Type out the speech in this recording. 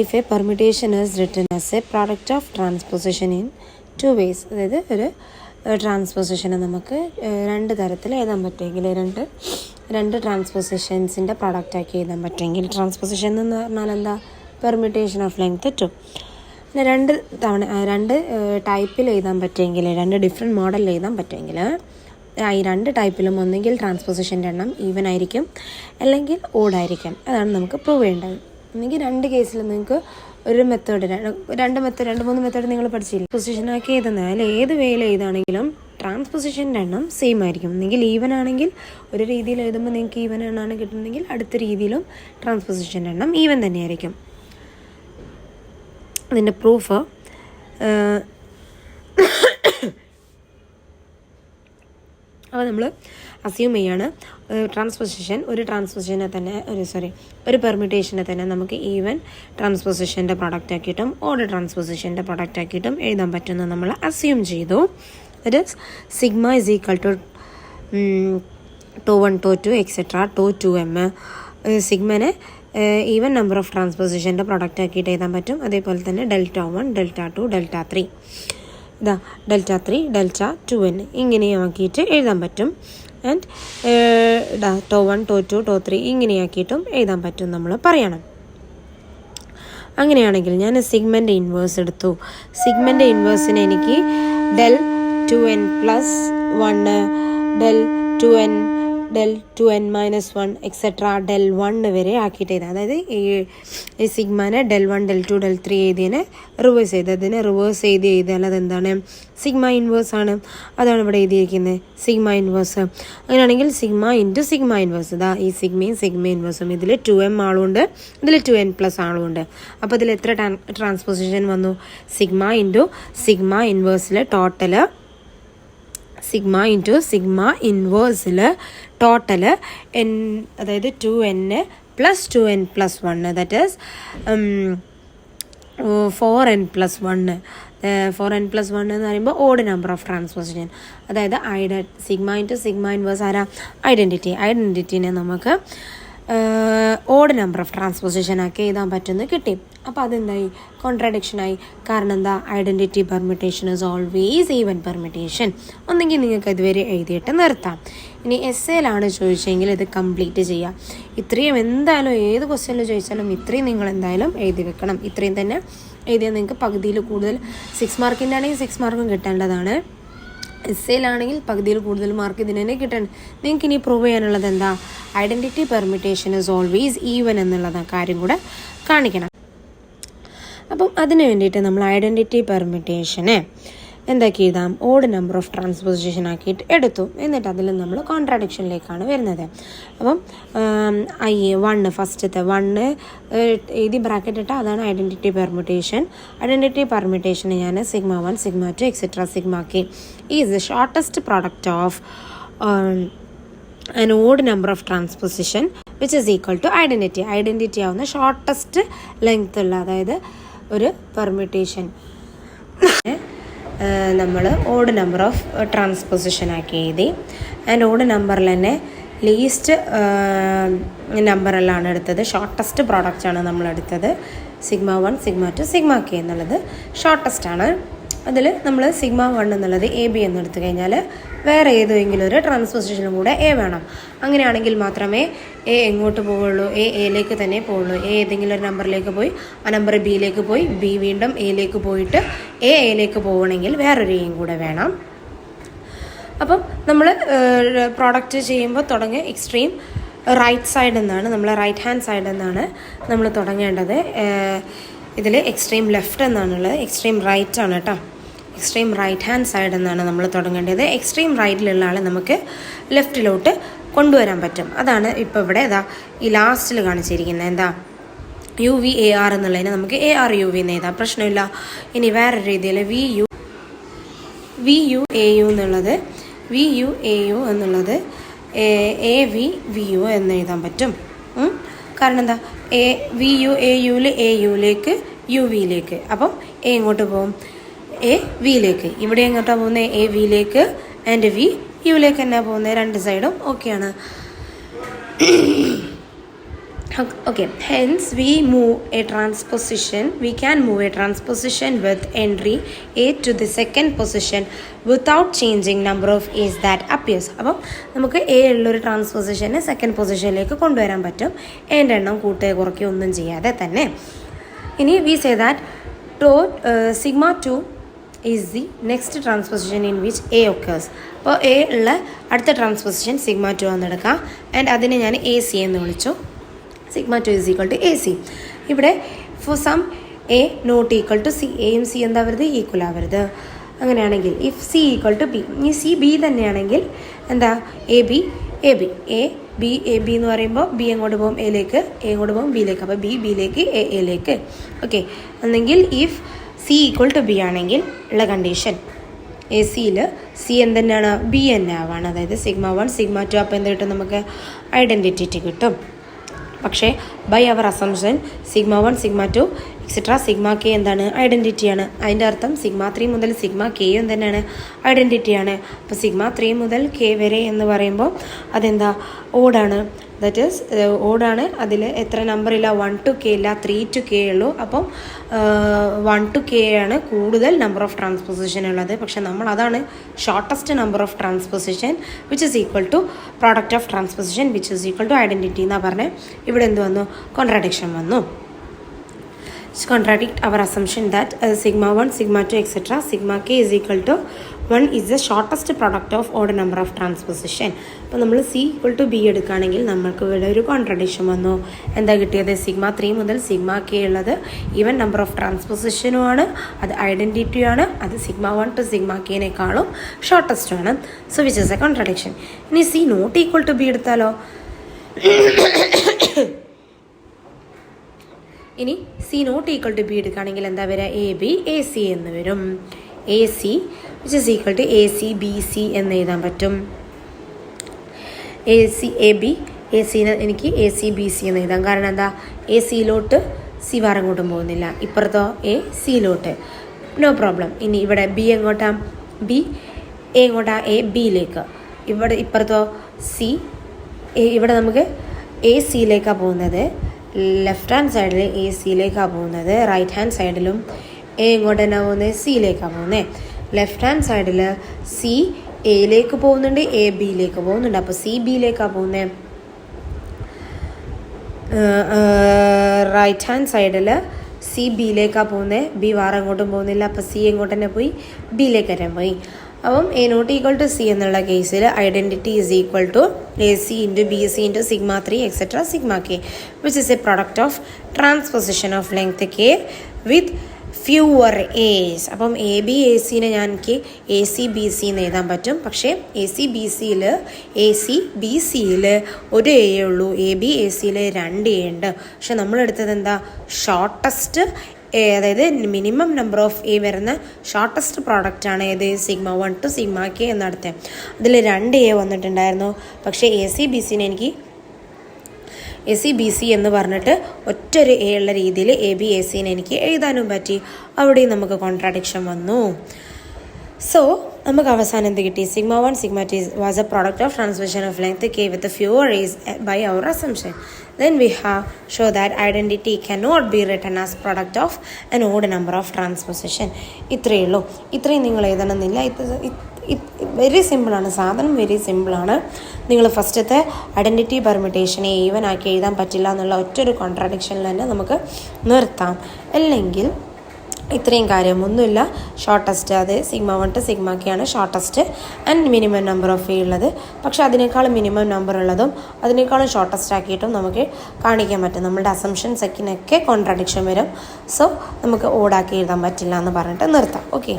if a permutation is written as a product of transposition in two ways, അതായത് ഒരു ട്രാൻസ്പോസിഷനെ നമുക്ക് രണ്ട് തരത്തിൽ എഴുതാൻ പറ്റുമെങ്കിൽ രണ്ട് ട്രാൻസ്പോസിഷൻസിൻ്റെ പ്രൊഡക്റ്റാക്കി എഴുതാൻ പറ്റുമെങ്കിൽ, ട്രാൻസ്പോസിഷൻ എന്ന് പറഞ്ഞാൽ എന്താ, പെർമ്യൂട്ടേഷൻ ഓഫ് ലെങ്ത് ടു, പിന്നെ രണ്ട് ടൈപ്പിൽ എഴുതാൻ പറ്റുമെങ്കിൽ, രണ്ട് ഡിഫറെൻറ്റ് മോഡലിൽ എഴുതാൻ പറ്റുമെങ്കിൽ, ഈ രണ്ട് ടൈപ്പിലും ഒന്നെങ്കിൽ ട്രാൻസ്പോസിഷൻ്റെ എണ്ണം ഈവൻ ആയിരിക്കും അല്ലെങ്കിൽ ഓഡ് ആയിരിക്കും. അതാണ് നമുക്ക് പ്രൂവ് ചെയ്യേണ്ടത്. അല്ലെങ്കിൽ രണ്ട് കേസിൽ നിങ്ങൾക്ക് ഒരു മെത്തേഡ്, രണ്ട് മൂന്ന് മെത്തേഡ് നിങ്ങൾ പഠിച്ചില്ല. പൊസിഷനാക്കി എഴുതുന്നത് അതിൽ ഏത് വേയിൽ എഴുതാണെങ്കിലും ട്രാൻസ്പോസിഷൻ്റെ എണ്ണം സെയിം ആയിരിക്കും. ഒന്നെങ്കിൽ ഈവൻ ആണെങ്കിൽ ഒരു രീതിയിൽ എഴുതുമ്പോൾ നിങ്ങൾക്ക് ഈവൻ എണ്ണമാണ് കിട്ടുന്നതെങ്കിൽ അടുത്ത രീതിയിലും ട്രാൻസ്പോസിഷൻ്റെ എണ്ണം ഈവൻ തന്നെയായിരിക്കും. അതിൻ്റെ പ്രൂഫ് അപ്പോൾ നമ്മൾ അസ്യൂം ചെയ്യാണ് ഒരു പെർമ്യൂട്ടേഷനെ തന്നെ നമുക്ക് ഈവൻ ട്രാൻസ്പോസിഷൻ്റെ പ്രൊഡക്റ്റ് ആക്കിയിട്ടും ഓഡ് ട്രാൻസ്പോസിഷൻ്റെ പ്രൊഡക്റ്റ് ആക്കിയിട്ടും എഴുതാൻ പറ്റുമെന്ന് നമ്മൾ അസ്യൂം ചെയ്തു. That is sigma is equal to tau 1 tau 2 et cetera tau 2m. സിഗ്മനെ ഈവൻ നമ്പർ ഓഫ് ട്രാൻസ്പോസിഷൻ്റെ പ്രൊഡക്റ്റ് ആക്കിയിട്ട് എഴുതാൻ പറ്റും. അതേപോലെ തന്നെ delta 1 delta 2 delta 3 delta 3 delta 2n ഇങ്ങനെയാക്കിയിട്ട് എഴുതാൻ പറ്റും. ആൻഡ് ടോ 1 ടോ 2 ടോ 3 ഇങ്ങനെയാക്കിയിട്ടും എഴുതാൻ പറ്റും നമ്മൾ പറയണം. അങ്ങനെയാണെങ്കിൽ ഞാൻ സിഗ്മൻ്റെ ഇൻവേഴ്സ് എടുത്തു. സിഗ്മൻ്റെ ഇൻവേഴ്സിന് എനിക്ക് del 2n plus 1 del 2n del 2n minus 1 etcetera del 1 വരെ ആക്കിയിട്ട് എഴുതാം. അതായത് ഈ സിഗ്മാനെ ഡെൽ 1 ഡെൽ 2 ഡെൽ 3 എഴുതിയതിനെ റിവേഴ്സ് ചെയ്തതിനെ റിവേഴ്സ് എഴുതിയാൽ അതെന്താണ്, സിഗ്മ ഇൻവേഴ്സ് ആണ്. അതാണ് ഇവിടെ എഴുതിയിരിക്കുന്നത്, സിഗ്മ ഇൻവേഴ്സ്. അങ്ങനെയാണെങ്കിൽ സിഗ്മ ഇൻറ്റു സിഗ്മ ഇൻവേഴ്സ്, ഈ സിഗ്മ ഇൻവേഴ്സും ഇതിൽ 2m ആളുണ്ട്, ഇതിൽ 2n പ്ലസ് ആളുണ്ട്. അപ്പോൾ ഇതിൽ എത്ര ട്രാൻസ്പോസിഷൻ വന്നു, സിഗ്മ ഇൻറ്റു സിഗ്മ ഇൻവേഴ്സിൽ ടോട്ടൽ, സിഗ്മ ഇൻറ്റു സിഗ്മ ഇൻവേഴ്സിൽ ടോട്ടൽ n, അതായത് 2n plus 2n plus 1, that is 4n plus 1. 4n plus 1 എന്ന് പറയുമ്പോൾ ഓഡ് നമ്പർ ഓഫ് ട്രാൻസ്പോസിഷൻ. അതായത് സിഗ്മ ഇൻറ്റു സിഗ്മ ഇൻവേഴ്സ് ആരാ, ഐഡൻറ്റിറ്റീനെ നമുക്ക് ഓഡ് നമ്പർ ഓഫ് ട്രാൻസ്പോസിഷൻ ആക്കി എഴുതാൻ പറ്റുമെന്ന് കിട്ടി. അപ്പോൾ അതെന്തായി, കോൺട്രാഡിക്ഷനായി. കാരണം എന്താ, identity permutation is always even permutation. ഒന്നെങ്കിൽ നിങ്ങൾക്ക് ഇതുവരെ എഴുതിയിട്ട് നിർത്താം. ഇനി എസ്സേയിലാണ് ചോദിച്ചെങ്കിൽ ഇത് കംപ്ലീറ്റ് ചെയ്യാം. ഇത്രയും എന്തായാലും ഏത് ക്വസ്റ്റ്യനിൽ ചോദിച്ചാലും ഇത്രയും നിങ്ങൾ എന്തായാലും എഴുതി വെക്കണം. ഇത്രയും തന്നെ എഴുതിയാൽ നിങ്ങൾക്ക് പകുതിയിൽ കൂടുതൽ 6 മാർക്കിൻ്റെ ആണെങ്കിൽ 6 മാർക്കും കിട്ടേണ്ടതാണ്. എസ്സേയിലാണെങ്കിൽ പകുതിയിൽ കൂടുതൽ മാർക്ക് ഇതിന് തന്നെ കിട്ടണം. നിങ്ങൾക്ക് ഇനി പ്രൂവ് ചെയ്യാനുള്ളത് എന്താ, identity permutation is always even എന്നുള്ള കാര്യം കൂടെ കാണിക്കണം. അപ്പം അതിന് വേണ്ടിയിട്ട് നമ്മൾ ഐഡൻറ്റിറ്റി പെർമ്യൂട്ടേഷനെ എന്താക്കി എഴുതാം, ഓഡ് നമ്പർ ഓഫ് ട്രാൻസ്പോസിഷൻ ആക്കിയിട്ട് എടുത്തു. എന്നിട്ട് അതിൽ നമ്മൾ കോൺട്രാഡിക്ഷനിലേക്കാണ് വരുന്നത്. അപ്പം ഫസ്റ്റത്തെ 1 എഴുതി ബ്രാക്കറ്റ് ഇട്ടാൽ അതാണ് ഐഡൻറ്റിറ്റി പെർമ്യൂട്ടേഷൻ. ഐഡൻറ്റിറ്റി പെർമ്യൂട്ടേഷന് ഞാൻ sigma 1 sigma 2 etcetera sigma k is the shortest product of an odd number of transposition which is equal to identity ആവുന്ന ഷോർട്ടസ്റ്റ് ലെങ്ത് ഉള്ള, അതായത് ഒരു പെർമ്യൂട്ടേഷൻ നമ്മൾ ഓഡ് നമ്പർ ഓഫ് ട്രാൻസ്പോസിഷൻ ആക്കി എഴുതി. ആൻഡ് ഓഡ് നമ്പറിൽ തന്നെ ലീസ്റ്റ് നമ്പറെല്ലാം എടുത്തത്, ഷോർട്ടസ്റ്റ് പ്രോഡക്റ്റാണ് നമ്മൾ എടുത്തത്. സിഗ്മ 1 സിഗ്മ 2 സിഗ്മ k എന്നുള്ളത് ഷോർട്ടസ്റ്റ് ആണ്. അതിൽ നമ്മൾ സിഗ്മ 1 എന്നുള്ളത് AB എന്നെടുത്തു കഴിഞ്ഞാൽ വേറെ ഏതെങ്കിലും ഒരു ട്രാൻസ്പോസിഷനും കൂടെ A വേണം. അങ്ങനെയാണെങ്കിൽ മാത്രമേ A എങ്ങോട്ട് പോവുള്ളൂ, എയിലേക്ക് തന്നെ പോവുള്ളൂ. A ഏതെങ്കിലും ഒരു നമ്പറിലേക്ക് പോയി, ആ നമ്പർ ബിയിലേക്ക് പോയി, ബി വീണ്ടും എയിലേക്ക് പോയിട്ട് എയിലേക്ക് പോകണമെങ്കിൽ വേറൊരു എയും കൂടെ വേണം. അപ്പം നമ്മൾ പ്രോഡക്റ്റ് ചെയ്യുമ്പോൾ തുടങ്ങിയ എക്സ്ട്രീം റൈറ്റ് സൈഡ് എന്നാണ്, നമ്മൾ റൈറ്റ് ഹാൻഡ് സൈഡ് എന്നാണ് നമ്മൾ തുടങ്ങേണ്ടത്. ഇതിൽ എക്സ്ട്രീം ലെഫ്റ്റ് എന്നാണുള്ളത്, എക്സ്ട്രീം റൈറ്റ് ആണ് കേട്ടോ. എക്സ്ട്രീം റൈറ്റ് ഹാൻഡ് സൈഡ് എന്നാണ് നമ്മൾ തുടങ്ങേണ്ടത്. എക്സ്ട്രീം റൈറ്റിലുള്ള ആളെ നമുക്ക് ലെഫ്റ്റിലോട്ട് കൊണ്ടുവരാൻ പറ്റും. അതാണ് ഇപ്പോൾ ഇവിടെ ഈ ലാസ്റ്റിൽ കാണിച്ചിരിക്കുന്നത്. എന്താ, UVAR എന്നുള്ളതിന് നമുക്ക് ARUV എന്ന് എഴുതാം, പ്രശ്നമില്ല. ഇനി വേറെ രീതിയിൽ VUAU എന്നുള്ളത് AVVU എന്ന് എഴുതാൻ പറ്റും. കാരണം എന്താ, VUAUയിൽ AUയിലേക്ക് UVയിലേക്ക്, അപ്പം A എങ്ങോട്ട് പോകും, AVയിലേക്ക്. ഇവിടെ എങ്ങോട്ടാണ് പോകുന്നത്, AVയിലേക്ക്. ആൻഡ് V യുയിലേക്ക് തന്നെ പോകുന്നത്. രണ്ട് സൈഡും ഓക്കെയാണ്. Okay, hence we can move a transposition with entry A to the second position without changing number of A's that appears. അപ്പം നമുക്ക് എ ഉള്ളൊരു ട്രാൻസ്പൊസിഷനെ സെക്കൻഡ് പൊസിഷനിലേക്ക് കൊണ്ടുവരാൻ പറ്റും എൻ്റെ എണ്ണം കൂട്ടുക കുറയ്ക്കുക ഒന്നും ചെയ്യാതെ തന്നെ. ഇനി we say that sigma 2 is the next transposition in which A occurs. അപ്പോൾ എ ഉള്ള അടുത്ത ട്രാൻസ്പൊസിഷൻ സിഗ്മ 2 എന്നെടുക്കാം. ആൻഡ് അതിനെ ഞാൻ എ സി എന്ന് വിളിച്ചു. Sigma 2 is equal to AC. ഇവിടെ for some A not equal to C, എയും സി എന്താ വരുത്, ഈക്വൽ ആവരുത്. അങ്ങനെയാണെങ്കിൽ if C equal to B, ഇനി സി ബി തന്നെയാണെങ്കിൽ എന്താ എ ബി എന്ന് പറയുമ്പോൾ ബി എങ്ങോട്ട് പോകും, എയിലേക്ക്, എ എങ്ങോട്ട് പോകും, ബിയിലേക്ക്. അപ്പോൾ ബിയിലേക്ക് എയിലേക്ക്. ഓക്കെ, അല്ലെങ്കിൽ if C equal to B ആണെങ്കിൽ ഉള്ള കണ്ടീഷൻ എ സിയിൽ സി എന്തെന്നാണ്, ബി തന്നെ ആവാണ്. അതായത് സിഗ്മ 1 സിഗ്മ 2. അപ്പോൾ എന്ത് കിട്ടും, നമുക്ക് ഐഡൻറ്റിറ്റി കിട്ടും. പക്ഷേ by our assumption sigma 1 sigma 2 etcetera sigma K എന്താണ്, ഐഡൻറ്റിറ്റിയാണ്. അതിൻ്റെ അർത്ഥം സിഗ്മ 3 മുതൽ സിഗ്മ കെയും തന്നെയാണ്, ഐഡൻറ്റിറ്റിയാണ്. അപ്പോൾ സിഗ്മ 3 മുതൽ കെ വരെ എന്ന് പറയുമ്പോൾ അതെന്താ, ഓടാണ്. That is ഓടാണ്. അതിൽ എത്ര നമ്പറില്ല, 1 to k ഇല്ല, 3 to k ഉള്ളൂ. അപ്പം 1 to k ആണ് കൂടുതൽ നമ്പർ ഓഫ് ട്രാൻസ്പൊസിഷൻ ഉള്ളത്. പക്ഷെ നമ്മൾ അതാണ് shortest number of transposition which is equal to product of transposition which is equal to identity എന്നാണ് പറഞ്ഞത്. ഇവിടെ എന്ത് വന്നു, കോൺട്രാഡിക്ഷൻ വന്നു. Contradict our assumption that sigma 1 sigma 2 etc sigma k is equal to 1 is the shortest product of odd number of transposition. അപ്പോൾ നമ്മൾ C equal to B എടുക്കുകയാണെങ്കിൽ നമ്മൾക്ക് ഇവിടെ ഒരു കോൺട്രഡിക്ഷൻ വന്നു. എന്താ കിട്ടിയത്, സിഗ്മ 3 മുതൽ സിഗ്മ കെ ഉള്ളത് ഈവൻ നമ്പർ ഓഫ് ട്രാൻസ്പൊസിഷനുമാണ്, അത് ഐഡൻറ്റിറ്റിയാണ്, അത് സിഗ്മ 1 ടു സിഗ്മ കെനേക്കാളും ഷോർട്ടസ്റ്റുമാണ്. So which is a contradiction. ഇനി C not equal to B എടുത്താലോ, ഇനി C not equal to B എടുക്കുകയാണെങ്കിൽ എന്താ വരിക, എ ബി എ സി എന്ന് വരും. A C which is equal to A C B C എന്ന് എഴുതാൻ പറ്റും. A C A B A സിന് എനിക്ക് എ സി ബി സി എന്ന് എഴുതാം. കാരണം എന്താ, എ സിയിലോട്ട് സി വേറെ എങ്ങോട്ടും പോകുന്നില്ല, ഇപ്പുറത്തോ എ സിയിലോട്ട്, നോ പ്രോബ്ലം. ഇനി ഇവിടെ ബി എങ്ങോട്ടാ, ബി എ എങ്ങോട്ടാ, എ ബിയിലേക്ക്. ഇവിടെ ഇപ്പുറത്തോ സി, ഇവിടെ നമുക്ക് എ സിയിലേക്കാണ് പോകുന്നത്. ലെഫ്റ്റ് ഹാൻഡ് സൈഡിൽ എ സിയിലേക്കാണ് പോകുന്നത്. റൈറ്റ് ഹാൻഡ് സൈഡിലും എ എങ്ങോട്ട് തന്നെ പോകുന്നത്, സിയിലേക്കാണ് പോകുന്നത്. ലെഫ്റ്റ് ഹാൻഡ് സൈഡിൽ സി എയിലേക്ക് പോകുന്നുണ്ട്, എ ബിയിലേക്ക് പോകുന്നുണ്ട്. അപ്പോൾ സി ബിയിലേക്കാണ് പോകുന്നത്. റൈറ്റ് ഹാൻഡ് സൈഡിൽ സി ബിയിലേക്കാണ് പോകുന്നത്, ബി വേറെ എങ്ങോട്ടും പോകുന്നില്ല. അപ്പോൾ സി എങ്ങോട്ട് തന്നെ പോയി, ബിയിലേക്ക് തന്നെ പോയി. അപ്പം A not equal to C എന്നുള്ള കേസിൽ identity is equal to A C into B C into sigma 3 etcetera sigma K which is a product of transposition of length K with fewer A's. അപ്പം A B A സിനെ ഞാൻ എനിക്ക് A C B C എന്ന് എഴുതാൻ പറ്റും. പക്ഷേ A C B സിയിൽ ഒരു എ ഉള്ളൂ, എ ബി എ സിയിൽ 2 എ ഉണ്ട്. പക്ഷെ നമ്മളെടുത്തത് എന്താ, ഷോർട്ടസ്റ്റ് അതായത് മിനിമം നമ്പർ ഓഫ് എ വരുന്ന ഷോർട്ടസ്റ്റ് പ്രോഡക്റ്റാണ് ഏത്, സിഗ്മ 1 ടു സിഗ്മ കെ എന്നടുത്ത്. അതിൽ 2 എ വന്നിട്ടുണ്ടായിരുന്നു. പക്ഷേ എ സി ബി സിനെ എനിക്ക് എ സി ബി സി എന്ന് പറഞ്ഞിട്ട് ഒറ്റൊരു എ ഉള്ള രീതിയിൽ എ ബി എ സിനെ എനിക്ക് എഴുതാനും പറ്റി. അവിടെയും നമുക്ക് കോൺട്രാഡിക്ഷൻ വന്നു. സോ നമുക്ക് അവസാനം എന്ത് കിട്ടി, sigma 1 sigma 2 was a product of transmission of length K with fewer A's by our assumption. Then we have show that identity cannot be written as product of an odd number of transposition. ഇത്രയേ ഉള്ളൂ. ഇത്രയും നിങ്ങൾ എഴുതണമെന്നില്ല. Very സിമ്പിളാണ്, സാധനം very സിമ്പിളാണ്. നിങ്ങൾ ഫസ്റ്റത്തെ identity പെർമിറ്റേഷനെ even ആക്കി എഴുതാൻ പറ്റില്ല എന്നുള്ള ഒറ്റൊരു കോൺട്രാഡിക്ഷനിൽ തന്നെ നമുക്ക് നിർത്താം. അല്ലെങ്കിൽ ഇത്രയും കാര്യമൊന്നുമില്ല. ഷോർട്ടസ്റ്റ് അത് സിഗ്മ 1 ടു സിഗ്മ കെ ആണ് shortest and minimum number of A ഉള്ളത്. പക്ഷേ അതിനേക്കാളും മിനിമം നമ്പർ ഉള്ളതും അതിനേക്കാളും ഷോർട്ടസ്റ്റ് ആക്കിയിട്ടും നമുക്ക് കാണിക്കാൻ പറ്റും. നമ്മുടെ അസംഷൻസൊക്കെ കോൺട്രാഡിക്ഷൻ വരും. സോ നമുക്ക് ഓടാക്കി എഴുതാൻ പറ്റില്ല എന്ന് പറഞ്ഞിട്ട് നിർത്താം. ഓക്കെ.